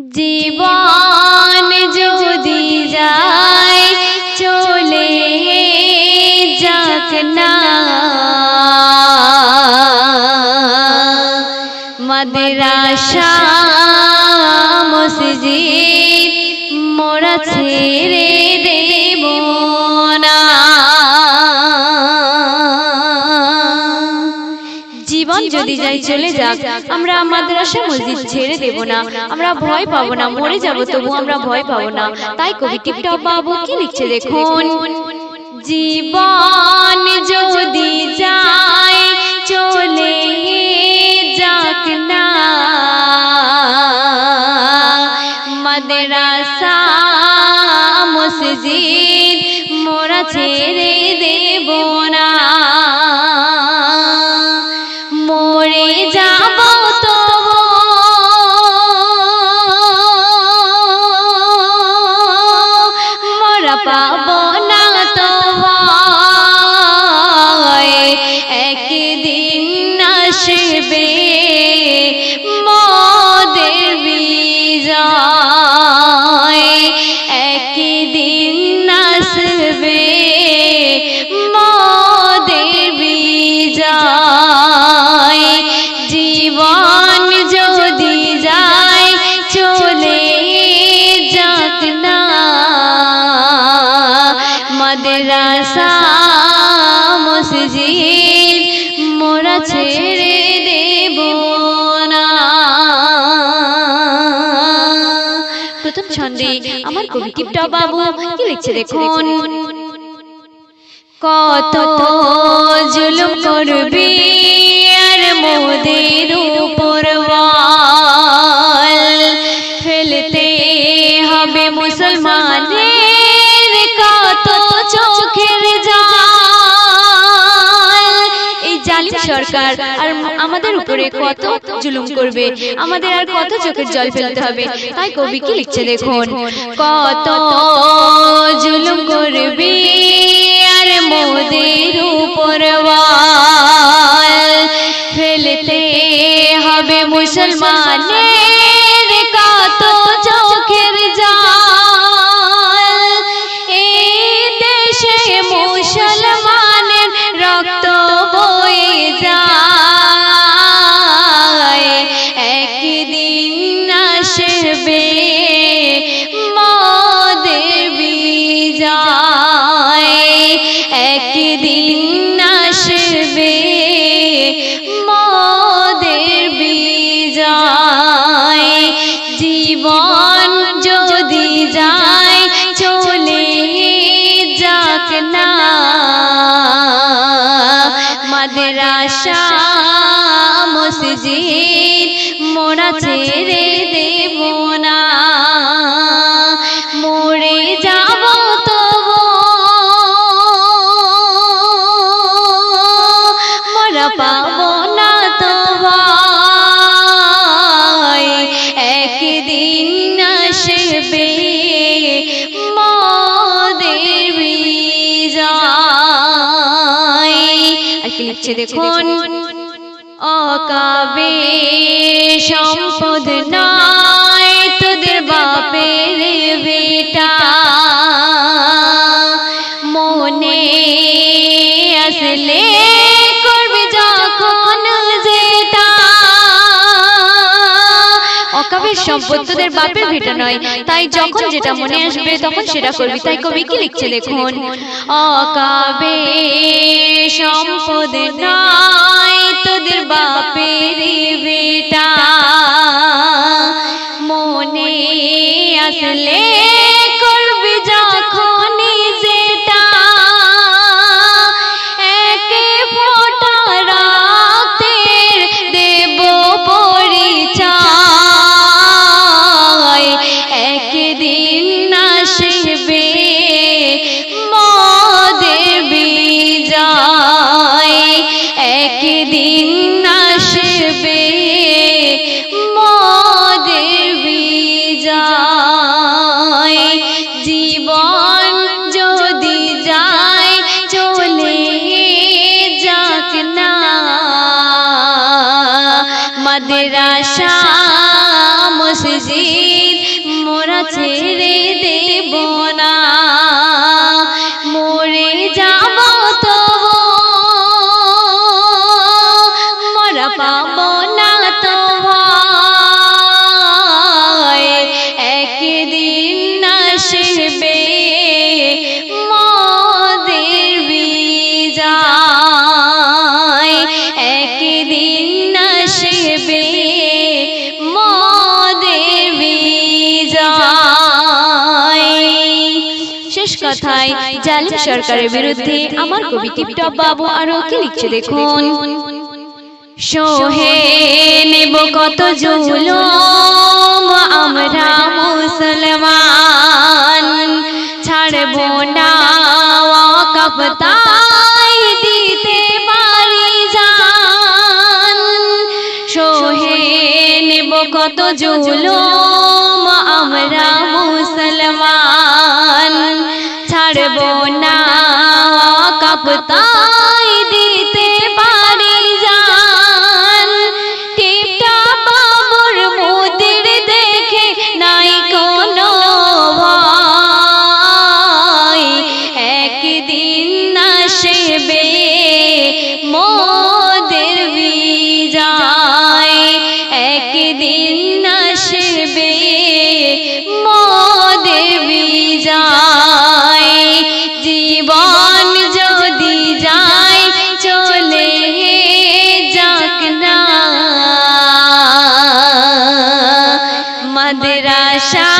জীবন যদি যায় চলে যাক না, মাদ্রাসা মসজিদ মোরা ছেড়ে দেব না। জীবন যদি যাই চলে যাক, আমরা মাদ্রাসা মসজিদ ছেড়ে দেব না। আমরা ভয় পাবো না, মরে যাব তবু আমরা ভয় পাবো না। তাই কবি টিপটপ বাবু কি লিখছে দেখুন। জীবন যদি যাই চলে যাক না, মাদ্রাসা মসজিদ মোরা ছেড়ে দেব না। মরে যাব তো মোরা পাবো না তো একদিন আসবে মোদের বিজয়, একদিন আসবে মোদের বিজয়। জীবন যদি যায় চলে যাক না, মাদ্রাসা মসজিদ মোরা ছেড়ে দেব না। প্রথম ছন্দে আমার কবি টিপটপ বাবু কি লিখছে দেখুন। কত জুলুম করবি আর মোদের উপর ওয়াল, ফেলতে হবে মুসলমানের কত চোখের জাল। এই জালিম সরকার আর আমাদের উপরে কত জুলুম করবে, আমাদের আর কত চোখের জল ফেলতে হবে। তাই কবি কি লিখছে দেখুন। কত জুলুম করবি আর মোদের উপর ওয়াল, ফেলতে হবে মুসলমানের কত চোখের জাল। এই দেশে মুসলমানের রক্ত বয়ে যায়, একদিন আসবে মোদের বিজয়, একদিন আসবে মোদের বিজয়। জীবন যদি যায় চলে যাক না, মাদ্রাসা মসজিদ মোরা ছেড়ে দেব না। মরে যাব তো মোরা পাবো না তো একদিন আসবে মোদের বিজয়। আর কি লিখছে দেখুন। অকাবে সম্পদ নয় তোদের বাপের বেটা, মনে আসলে করবি যখন যেটা। অকাবের সম্পদ তোদের বাপের ভিটা নয়, তাই যখন যেটা মনে আসবে তখন সেটা করবি। তাই কবি কি লিখছে দেখুন। অকাবে সম্পদ নয় তোদের বাপের বেটা, মনে আসলে করবি যখন যেটা। একে ফোঁটা রক্তের দেব পরিচয়, একদিন আসবে মোদের বিজয়, একদিন আসবে মোদের বিজয়। মোরা ছেড়ে দেব না, মরে যাব তো মোরা পাব না তো ভয়, একদিন আসবে মোদের বিজয়, একদিন আসবে মোদের বিজয়। শেষ কথায় জালিম সরকারের বিরুদ্ধে আমার কবি টিপটপ বাবু আরো কি লিখছে দেখুন। সহে নেব কত জুলুম আমরা মুসলমান, ছাড়ব না ওয়াকফ তাই দিতে পারি জান। সহে নেব কত জুলুম আমরা মুসলমান, ছাড়ব না ওয়াকফ তাই দিতে পারি জান। টিপটপ বাবুর মোদের দেখে নাই কোনো ভয়, একদিন আসবে মোদের বিজয়, একদিন আসবে মোদের বিজয়। জীবন যদি যায় চলে যাক না, মাদ্রাসা